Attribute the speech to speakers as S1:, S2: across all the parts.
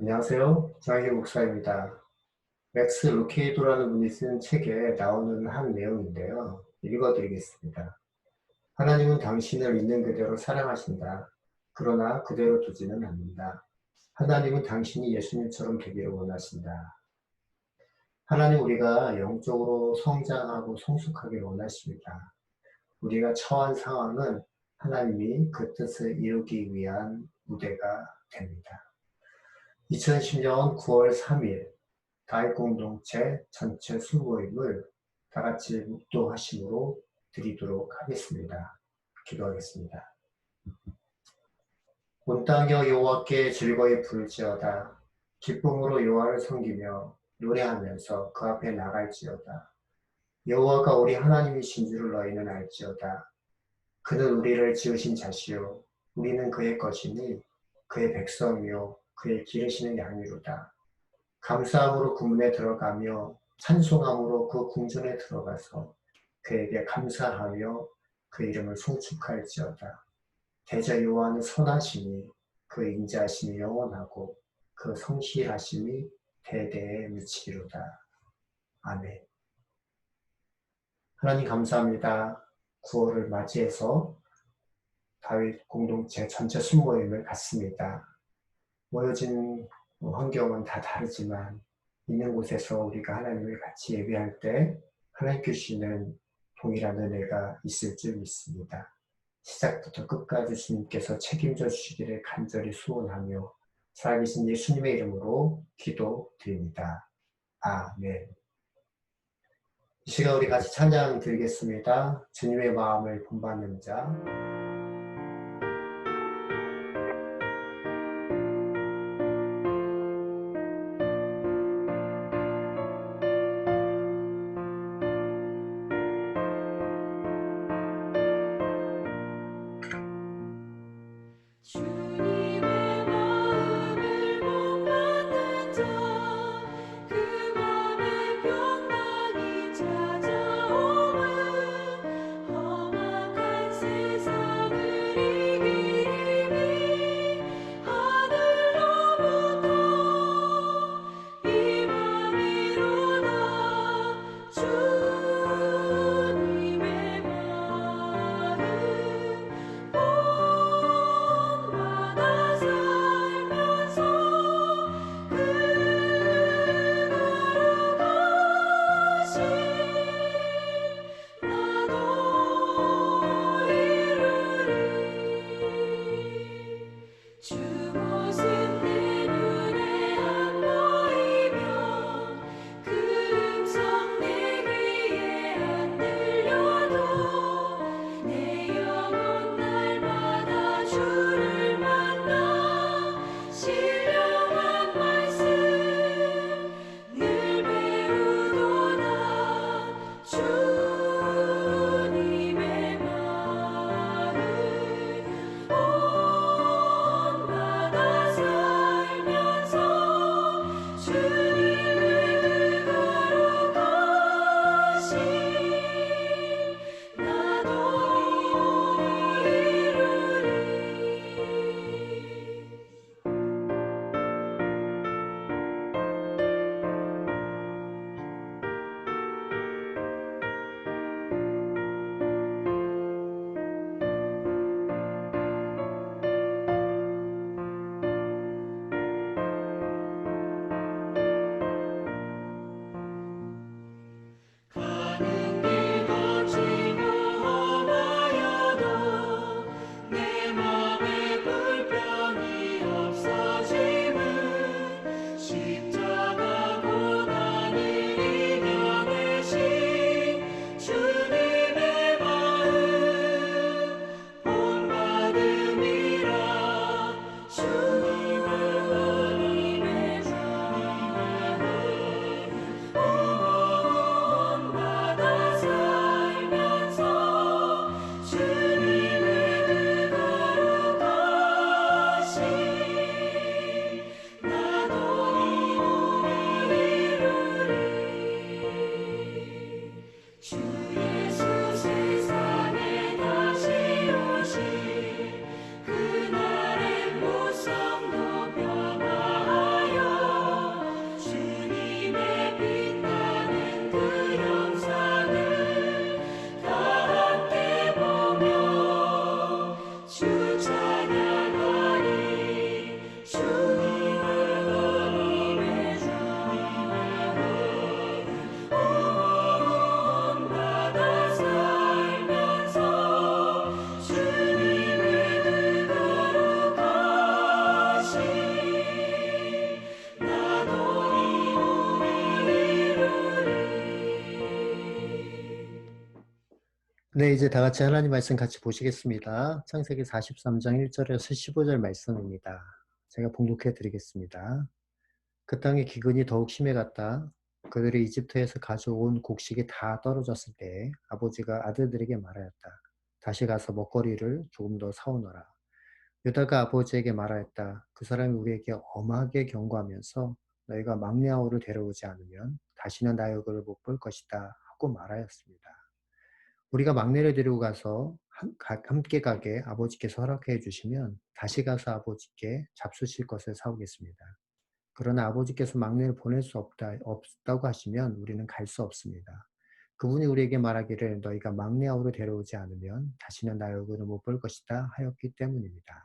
S1: 안녕하세요. 장희 목사입니다. 맥스 루케이도라는 분이 쓴 책에 나오는 한 내용인데요. 읽어드리겠습니다. 하나님은 당신을 있는 그대로 사랑하신다. 그러나 그대로 두지는 않는다. 하나님은 당신이 예수님처럼 되기를 원하신다. 하나님 우리가 영적으로 성장하고 성숙하기를 원하십니다. 우리가 처한 상황은 하나님이 그 뜻을 이루기 위한 무대가 됩니다. 2010년 9월 3일 다윗 공동체 전체 수모임을 다 같이 묵도하심으로 드리도록 하겠습니다. 기도하겠습니다. 온 땅여 여호와께 즐거이 부를지어다. 기쁨으로 여호와를 섬기며 노래하면서 그 앞에 나갈지어다. 여호와가 우리 하나님이신 줄을 너희는 알지어다. 그는 우리를 지으신 자시요 우리는 그의 것이니 그의 백성이요 그의 기르시는 양이로다. 감사함으로 그 문에 들어가며 찬송함으로 그 궁전에 들어가서 그에게 감사하며 그 이름을 송축할지어다. 대저 여호와는 선하시니 그 인자하심이 영원하고 그 성실하심이 대대에 미치리로다. 아멘. 하나님 감사합니다. 9월을 맞이해서 다윗 공동체 전체 순모임을 갖습니다. 모여진 환경은 다 다르지만 있는 곳에서 우리가 하나님을 같이 예배할 때 하나님께 주시는 동일한 은혜가 있을 줄 믿습니다. 시작부터 끝까지 주님께서 책임져 주시기를 간절히 소원하며 살아계신 예수님의 이름으로 기도드립니다. 아멘. 이 시간 우리 같이 찬양 드리겠습니다. 주님의 마음을 본받는 자. 네, 이제 다 같이 하나님 말씀 같이 보시겠습니다. 창세기 43장 1절에서 15절 말씀입니다. 제가 봉독해 드리겠습니다. 그 땅의 기근이 더욱 심해갔다. 그들이 이집트에서 가져온 곡식이 다 떨어졌을 때 아버지가 아들들에게 말하였다. 다시 가서 먹거리를 조금 더 사오너라. 유다가 아버지에게 말하였다. 그 사람이 우리에게 엄하게 경고하면서 너희가 막내 아우를 데려오지 않으면 다시는 나의 얼굴을 못 볼 것이다 하고 말하였습니다. 우리가 막내를 데리고 가서 함께 가게 아버지께서 허락해 주시면 다시 가서 아버지께 잡수실 것을 사오겠습니다. 그러나 아버지께서 막내를 보낼 수 없다고 하시면 우리는 갈 수 없습니다. 그분이 우리에게 말하기를 너희가 막내 아우를 데려오지 않으면 다시는 나의 얼굴을 못 볼 것이다 하였기 때문입니다.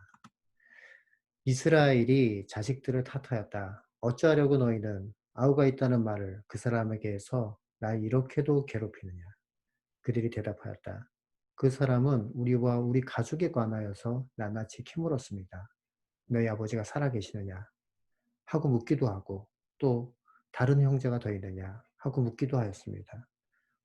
S1: 이스라엘이 자식들을 탓하였다. 어찌하려고 너희는 아우가 있다는 말을 그 사람에게 해서 날 이렇게도 괴롭히느냐. 그들이 대답하였다. 그 사람은 우리와 우리 가족에 관하여서 낱낱이 캐물었습니다. 너희 아버지가 살아계시느냐 하고 묻기도 하고 또 다른 형제가 더 있느냐 하고 묻기도 하였습니다.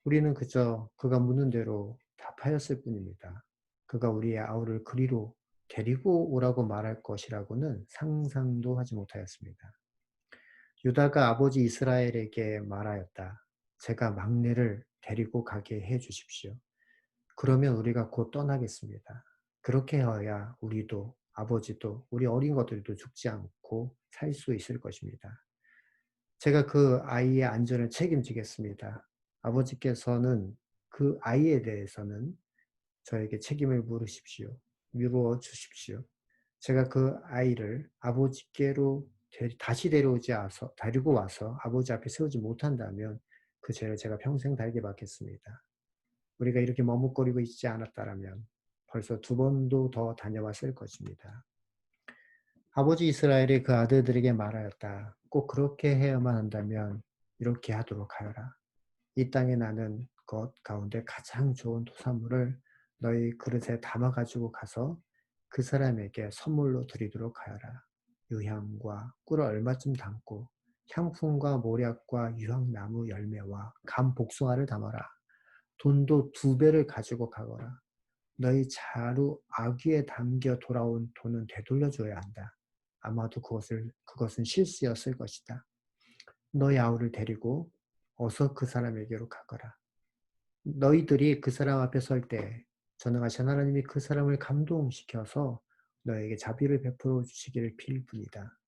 S1: 우리는 그저 그가 묻는 대로 답하였을 뿐입니다. 그가 우리의 아우를 그리로 데리고 오라고 말할 것이라고는 상상도 하지 못하였습니다. 유다가 아버지 이스라엘에게 말하였다. 제가 막내를 데리고 가게 해 주십시오. 그러면 우리가 곧 떠나겠습니다. 그렇게 하여야 우리도 아버지도 우리 어린 것들도 죽지 않고 살 수 있을 것입니다. 제가 그 아이의 안전을 책임지겠습니다. 아버지께서는 그 아이에 대해서는 저에게 책임을 물어 주십시오. 제가 그 아이를 아버지께로 다시 데리고 와서 아버지 앞에 세우지 못한다면 그 죄를 제가 평생 달게 받겠습니다. 우리가 이렇게 머뭇거리고 있지 않았다면 벌써 2번도 더 다녀왔을 것입니다. 아버지 이스라엘이 그 아들들에게 말하였다. 꼭 그렇게 해야만 한다면 이렇게 하도록 하여라. 이 땅에 나는 것 가운데 가장 좋은 토사물을 너희 그릇에 담아 가지고 가서 그 사람에게 선물로 드리도록 하여라. 유향과 꿀을 얼마쯤 담고 향품과 모략과 유향나무 열매와 감 복숭아를 담아라. 돈도 2배를 가지고 가거라. 너희 자루 아귀에 담겨 돌아온 돈은 되돌려줘야 한다. 아마도 그것은 실수였을 것이다. 너희 아우를 데리고 어서 그 사람에게로 가거라. 너희들이 그 사람 앞에 설 때 전능하신 하나님이 그 사람을 감동시켜서 너에게 자비를 베풀어 주시기를 빌 뿐이다.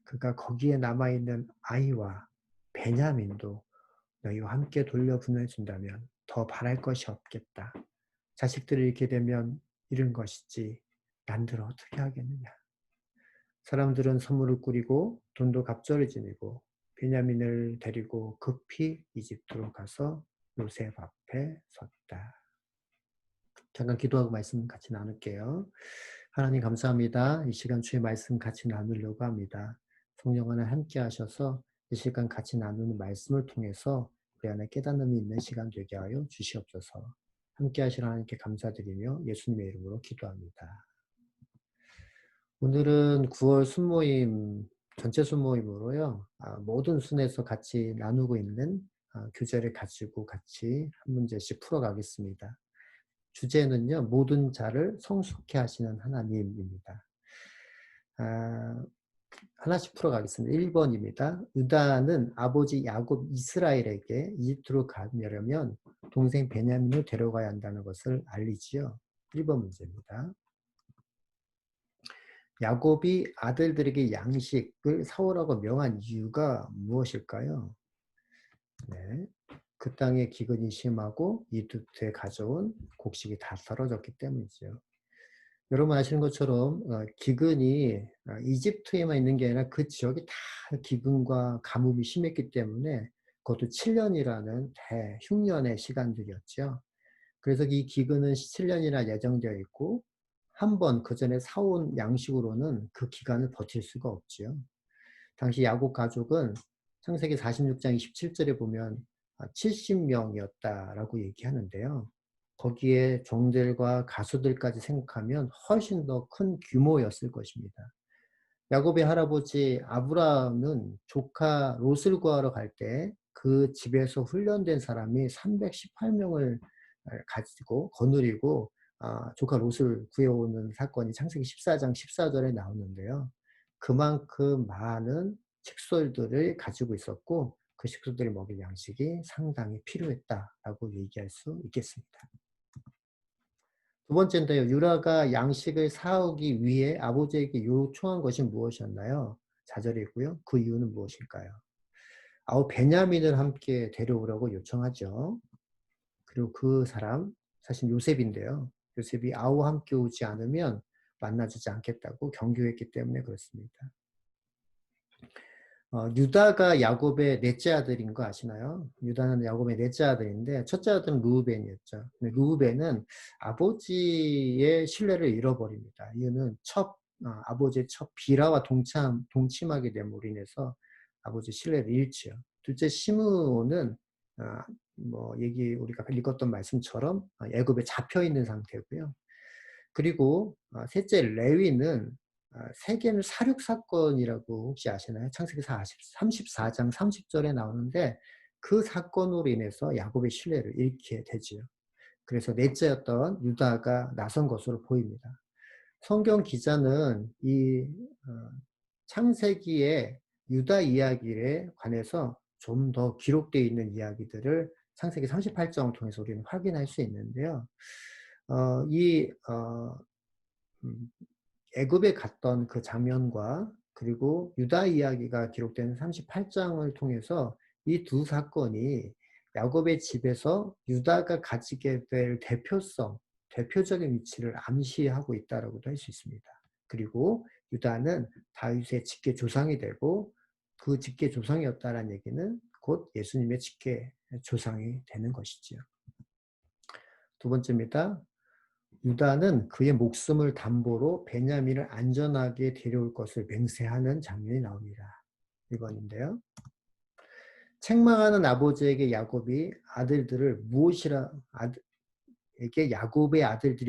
S1: 그가 거기에 남아있는 아이와 베냐민도 너희와 함께 돌려보내준다면 더 바랄 것이 없겠다. 자식들을 잃게 되면 잃은 것이지 난들 어떻게 하겠느냐. 사람들은 선물을 꾸리고 돈도 갑절을 지니고 베냐민을 데리고 급히 이집트로 가서 요셉 앞에 섰다. 잠깐 기도하고 말씀 같이 나눌게요. 하나님 감사합니다. 이 시간 주의 말씀 같이 나누려고 합니다. 성령 하나 함께 하셔서 이 시간 같이 나누는 말씀을 통해서 우리 안에 깨닫음이 있는 시간 되게 하여 주시옵소서. 함께 하실 하나님께 감사드리며 예수님의 이름으로 기도합니다. 오늘은 9월 순모임, 전체 순모임으로요. 모든 순에서 같이 나누고 있는 교재를 가지고 같이 한 문제씩 풀어가겠습니다. 주제는요. 모든 자를 성숙케 하시는 하나님입니다. 하나씩 풀어가겠습니다. 1번입니다. 유다는 아버지 야곱 이스라엘에게 이집트로 가려면 동생 베냐민을 데려가야 한다는 것을 알리지요. 1번 문제입니다. 야곱이 아들들에게 양식을 사오라고 명한 이유가 무엇일까요? 네. 그 땅에 기근이 심하고 이집트에 가져온 곡식이 다 떨어졌기 때문이죠. 여러분 아시는 것처럼 기근이 이집트에만 있는 게 아니라 그 지역이 다 기근과 가뭄이 심했기 때문에 그것도 7년이라는 대흉년의 시간들이었죠. 그래서 이 기근은 7년이나 예정되어 있고 한 번 그 전에 사온 양식으로는 그 기간을 버틸 수가 없지요. 당시 야곱 가족은 창세기 46장 27절에 보면 70명이었다라고 얘기하는데요. 거기에 종들과 가수들까지 생각하면 훨씬 더 큰 규모였을 것입니다. 야곱의 할아버지 아브라함은 조카 롯을 구하러 갈 때 그 집에서 훈련된 사람이 318명을 가지고 거느리고 조카 롯을 구해오는 사건이 창세기 14장 14절에 나오는데요. 그만큼 많은 식솔들을 가지고 있었고 그 식솔들이 먹일 양식이 상당히 필요했다라고 얘기할 수 있겠습니다. 두 번째인데요. 유다가 양식을 사오기 위해 아버지에게 요청한 것이 무엇이었나요? 4절에 있고요. 그 이유는 무엇일까요? 베냐민을 함께 데려오라고 요청하죠. 그리고 그 사람 사실 요셉인데요. 요셉이 아우와 함께 오지 않으면 만나주지 않겠다고 경고했기 때문에 그렇습니다. 유다가 야곱의 넷째 아들인 거 아시나요? 유다는 야곱의 넷째 아들인데 첫째 아들은 루우벤이었죠. 근데 루우벤은 아버지의 신뢰를 잃어버립니다. 이유는 아버지의 첫 비라와 동침하게 됨으로 인해서 아버지 신뢰를 잃지요. 둘째 시므온은 우리가 읽었던 말씀처럼 애굽에 잡혀 있는 상태고요. 그리고 셋째 레위는 세겜 살육 사건이라고 혹시 아시나요? 창세기 34장 30절에 나오는데 그 사건으로 인해서 야곱의 신뢰를 잃게 되지요. 그래서 넷째였던 유다가 나선 것으로 보입니다. 성경 기자는 이 창세기의 유다 이야기에 관해서 좀 더 기록되어 있는 이야기들을 창세기 38장을 통해서 우리는 확인할 수 있는데요. 애굽에 갔던 그 장면과 그리고 유다 이야기가 기록된 38장을 통해서 이 두 사건이 야곱의 집에서 유다가 가지게 될 대표적인 위치를 암시하고 있다라고도 할 수 있습니다. 그리고 유다는 다윗의 직계 조상이 되고 그 직계 조상이었다라는 얘기는 곧 예수님의 직계 조상이 되는 것이지요. 두 번째입니다. 유다는 그의 목숨을 담보로 베냐민을 안전하게 데려올 것을 맹세하는 장면이 나옵니다. 1번인데요. 책망하는 아버지에게 야곱의 아들들이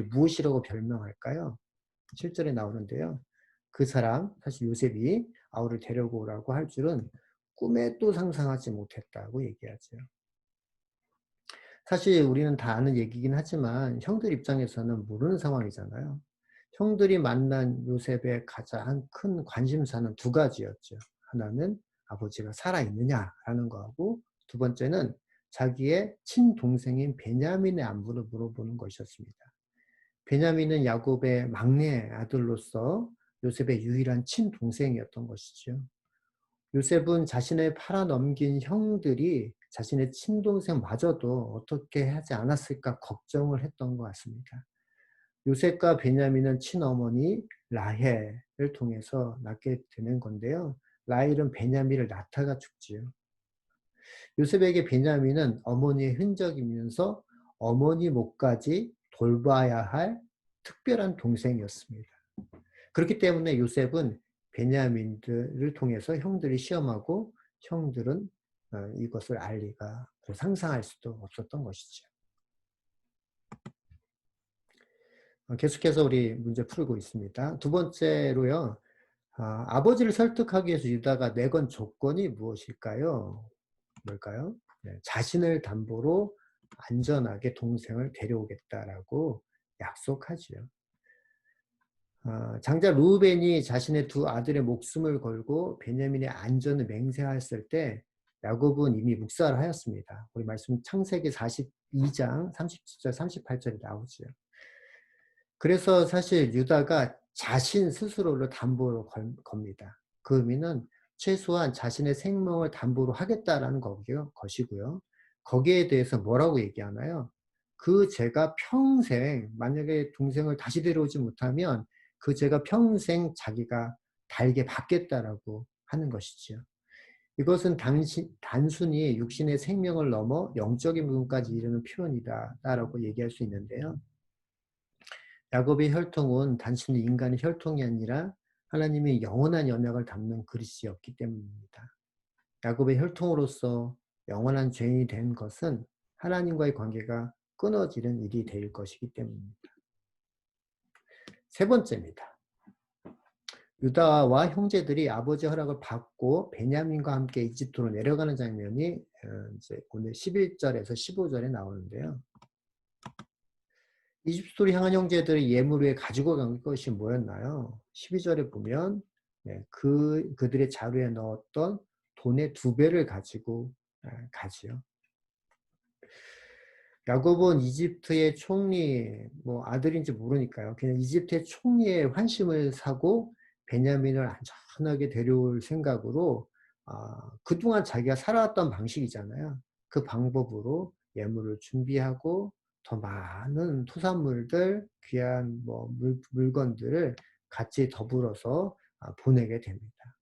S1: 무엇이라고 별명할까요? 7절에 나오는데요. 그 사람, 사실 요셉이 아우를 데려오라고 할 줄은 꿈에도 상상하지 못했다고 얘기하죠. 사실 우리는 다 아는 얘기긴 하지만 형들 입장에서는 모르는 상황이잖아요. 형들이 만난 요셉의 가장 큰 관심사는 두 가지였죠. 하나는 아버지가 살아있느냐라는 거하고 두 번째는 자기의 친동생인 베냐민의 안부를 물어보는 것이었습니다. 베냐민은 야곱의 막내 아들로서 요셉의 유일한 친동생이었던 것이죠. 요셉은 자신을 팔아넘긴 형들이 자신의 친동생마저도 어떻게 하지 않았을까 걱정을 했던 것 같습니다. 요셉과 베냐민은 친어머니 라헬을 통해서 낳게 되는 건데요. 라헬은 베냐민을 낳다가 죽지요. 요셉에게 베냐민은 어머니의 흔적이면서 어머니 몫까지 돌봐야 할 특별한 동생이었습니다. 그렇기 때문에 요셉은 베냐민들을 통해서 형들이 시험하고 형들은 이것을 알 리가 상상할 수도 없었던 것이죠. 계속해서 우리 문제 풀고 있습니다. 두 번째로요. 아버지를 설득하기 위해서 유다가 내건 조건이 무엇일까요? 뭘까요? 네, 자신을 담보로 안전하게 동생을 데려오겠다라고 약속하지요. 장자 루벤이 자신의 두 아들의 목숨을 걸고 베냐민의 안전을 맹세하였을 때 야곱은 이미 묵살을 하였습니다. 우리 말씀 창세기 42장 37절 38절에 나오죠. 그래서 사실 유다가 자신 스스로를 담보로 겁니다. 그 의미는 최소한 자신의 생명을 담보로 하겠다라는 것이고요. 거기에 대해서 뭐라고 얘기하나요? 그 죄가 평생 만약에 동생을 다시 데려오지 못하면 그 죄가 평생 자기가 달게 받겠다라고 하는 것이죠. 이것은 단순히 육신의 생명을 넘어 영적인 부분까지 이르는 표현이다라고 얘기할 수 있는데요. 야곱의 혈통은 단순히 인간의 혈통이 아니라 하나님의 영원한 연약을 담는 그릇이었기 때문입니다. 야곱의 혈통으로서 영원한 죄인이 된 것은 하나님과의 관계가 끊어지는 일이 될 것이기 때문입니다. 세 번째입니다. 유다와 형제들이 아버지 허락을 받고 베냐민과 함께 이집트로 내려가는 장면이 이제 오늘 11절에서 15절에 나오는데요. 이집트로 향한 형제들이 예물 외에 가지고 간 것이 뭐였나요? 12절에 보면 그들의 자루에 넣었던 돈의 2배를 가지고 가지요. 야곱은 이집트의 총리, 뭐 아들인지 모르니까요. 그냥 이집트의 총리의 환심을 사고 베냐민을 안전하게 데려올 생각으로 그동안 자기가 살아왔던 방식이잖아요. 그 방법으로 예물을 준비하고 더 많은 토산물들, 귀한 뭐 물건들을 같이 더불어서 보내게 됩니다.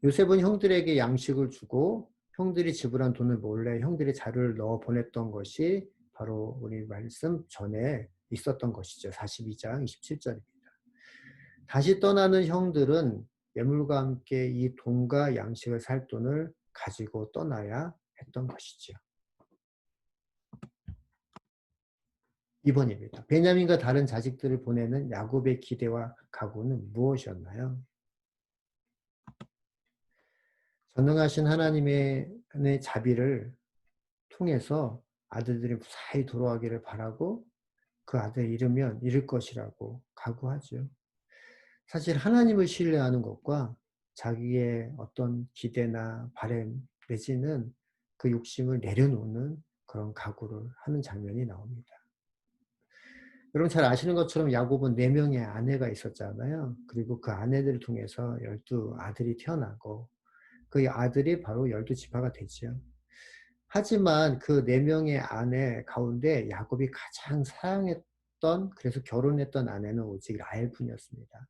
S1: 요셉은 형들에게 양식을 주고 형들이 지불한 돈을 몰래 형들의 자료를 넣어 보냈던 것이 바로 우리 말씀 전에 있었던 것이죠. 42장 27절입니다. 다시 떠나는 형들은 예물과 함께 이 돈과 양식을 살 돈을 가지고 떠나야 했던 것이죠. 2번입니다. 베냐민과 다른 자식들을 보내는 야곱의 기대와 각오는 무엇이었나요? 전능하신 하나님의 자비를 통해서 아들들이 무사히 돌아가기를 바라고 그 아들 잃으면 잃을 것이라고 각오하죠. 사실 하나님을 신뢰하는 것과 자기의 어떤 기대나 바람 내지는 그 욕심을 내려놓는 그런 각오를 하는 장면이 나옵니다. 여러분 잘 아시는 것처럼 야곱은 4명의 아내가 있었잖아요. 그리고 그 아내들을 통해서 12아들이 태어나고 그 아들이 바로 12지파가 되죠. 하지만 그 4명의 아내 가운데 야곱이 가장 사랑했던, 그래서 결혼했던 아내는 오직 라헬뿐이었습니다.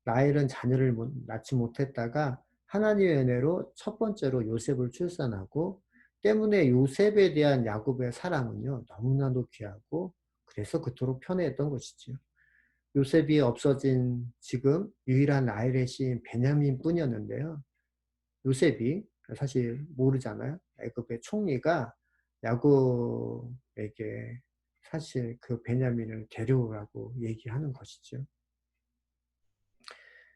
S1: 라헬은 자녀를 낳지 못했다가 하나님의 은혜로 첫 번째로 요셉을 출산하고, 때문에 요셉에 대한 야곱의 사랑은요 너무나도 귀하고 그래서 그토록 편애했던 것이죠. 요셉이 없어진 지금 유일한 라헬의 시인 베냐민 뿐이었는데요. 요셉이 사실 모르잖아요. 애굽의 총리가 야곱에게 사실 그 베냐민을 데려오라고 얘기하는 것이죠.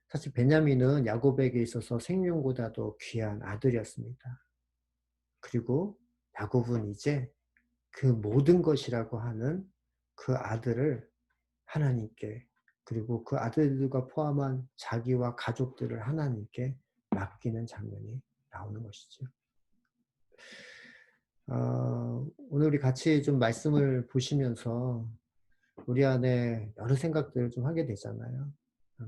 S1: 사실 베냐민은 야곱에게 있어서 생명보다도 귀한 아들이었습니다. 그리고 야곱은 이제 그 모든 것이라고 하는 그 아들을 하나님께, 그리고 그 아들들과 포함한 자기와 가족들을 하나님께 맡기는 장면이 나오는 것이죠. 오늘 우리 같이 좀 말씀을 보시면서 우리 안에 여러 생각들을 좀 하게 되잖아요.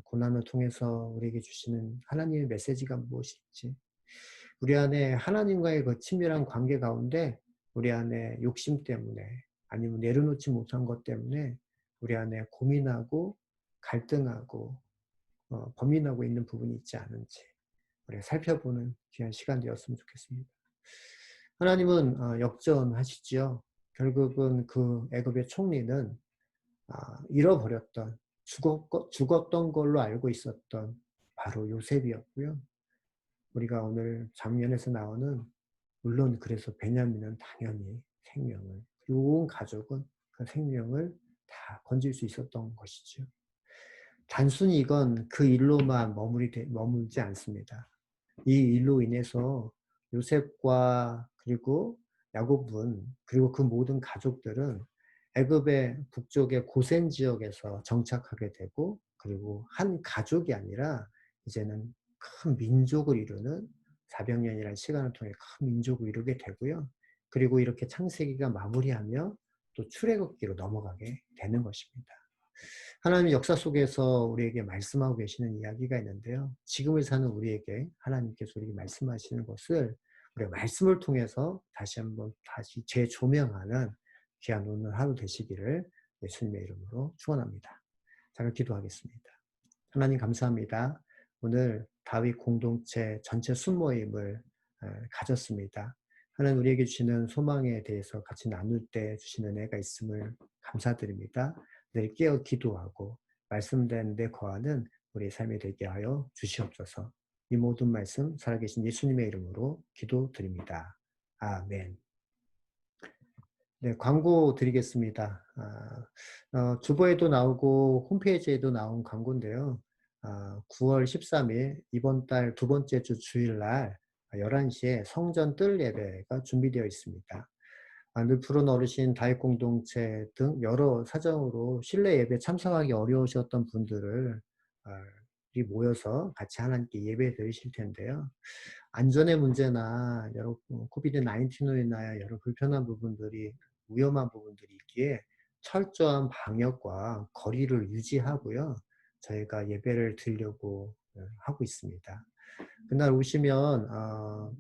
S1: 고난을 통해서 우리에게 주시는 하나님의 메시지가 무엇일지, 우리 안에 하나님과의 그 친밀한 관계 가운데 우리 안에 욕심 때문에 아니면 내려놓지 못한 것 때문에 우리 안에 고민하고 갈등하고 범인하고 있는 부분이 있지 않은지 우리가 살펴보는 귀한 시간 되었으면 좋겠습니다. 하나님은 역전하시죠. 결국은 그 애굽의 총리는 잃어버렸던, 죽었던 걸로 알고 있었던 바로 요셉이었고요. 우리가 오늘 장면에서 나오는, 물론 그래서 베냐민은 당연히 생명을, 그리고 온 가족은 그 생명을 다 건질 수 있었던 것이죠. 단순히 이건 그 일로만 머물지 않습니다. 이 일로 인해서 요셉과 그리고 야곱은, 그리고 그 모든 가족들은 애굽의 북쪽의 고센 지역에서 정착하게 되고, 그리고 한 가족이 아니라 이제는 큰 민족을 이루는 400년이라는 시간을 통해 큰 민족을 이루게 되고요. 그리고 이렇게 창세기가 마무리하며 또 출애굽기로 넘어가게 되는 것입니다. 하나님의 역사 속에서 우리에게 말씀하고 계시는 이야기가 있는데요. 지금을 사는 우리에게 하나님께서 우리에게 말씀하시는 것을 우리가 말씀을 통해서 다시 한번 재조명하는 귀한 오늘 하루 되시기를 예수님의 이름으로 축원합니다. 잠깐 기도하겠습니다. 하나님 감사합니다. 오늘 다윗 공동체 전체 순모임을 가졌습니다. 하나님 우리에게 주시는 소망에 대해서 같이 나눌 때 주시는 은혜가 있음을 감사드립니다. 늘 깨어 기도하고 말씀된 데 거하는 우리의 삶이 되게 하여 주시옵소서. 이 모든 말씀 살아계신 예수님의 이름으로 기도드립니다. 아멘. 네, 광고 드리겠습니다. 주보에도 나오고 홈페이지에도 나온 광고인데요. 9월 13일 이번 달 두 번째 주 주일날 11시에 성전 뜰 예배가 준비되어 있습니다. 늘 푸른 어르신 다육 공동체 등 여러 사정으로 실내 예배에 참석하기 어려우셨던 분들을 아 이 모여서 같이 하나님께 예배드리실 텐데요. 안전의 문제나 여러 코비드 19로 인하여 여러 불편한 부분들이 위험한 부분들이 있기에 철저한 방역과 거리를 유지하고요. 저희가 예배를 드리려고 하고 있습니다. 그날 오시면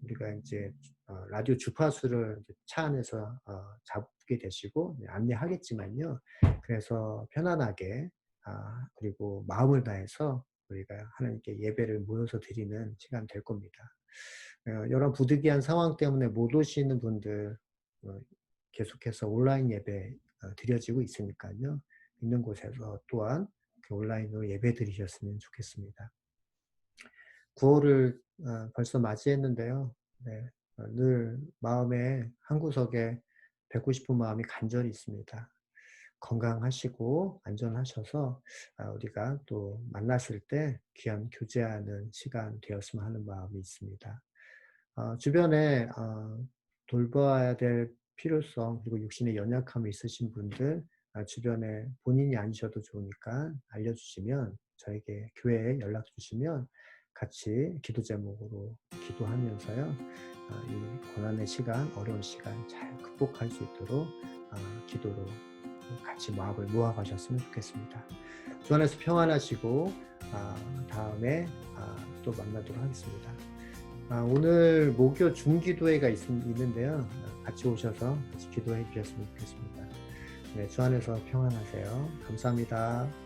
S1: 우리가 인제 라디오 주파수를 이제 차 안에서 잡게 되시고 안내하겠지만요. 그래서 편안하게 그리고 마음을 다해서 우리가 하나님께 예배를 모여서 드리는 시간 될 겁니다. 여러 부득이한 상황 때문에 못 오시는 분들 계속해서 온라인 예배 드려지고 있으니깐요. 있는 곳에서 또한 그 온라인으로 예배 드리셨으면 좋겠습니다. 9월을 벌써 맞이했는데요. 네. 늘 마음의 한구석에 뵙고 싶은 마음이 간절히 있습니다. 건강하시고 안전하셔서 우리가 또 만났을 때 귀한 교제하는 시간 되었으면 하는 마음이 있습니다. 주변에 돌봐야 될 필요성 그리고 육신의 연약함이 있으신 분들 주변에 본인이 아니셔도 좋으니까 알려주시면 저에게 교회에 연락 주시면 같이 기도 제목으로 기도하면서요. 이 고난의 시간, 어려운 시간 잘 극복할 수 있도록 기도로 같이 마음을 모아가셨으면 좋겠습니다. 주 안에서 평안하시고 다음에 또 만나도록 하겠습니다. 오늘 목요 중기도회가 있는데요. 같이 오셔서 같이 기도해 주셨으면 좋겠습니다. 네, 주 안에서 평안하세요. 감사합니다.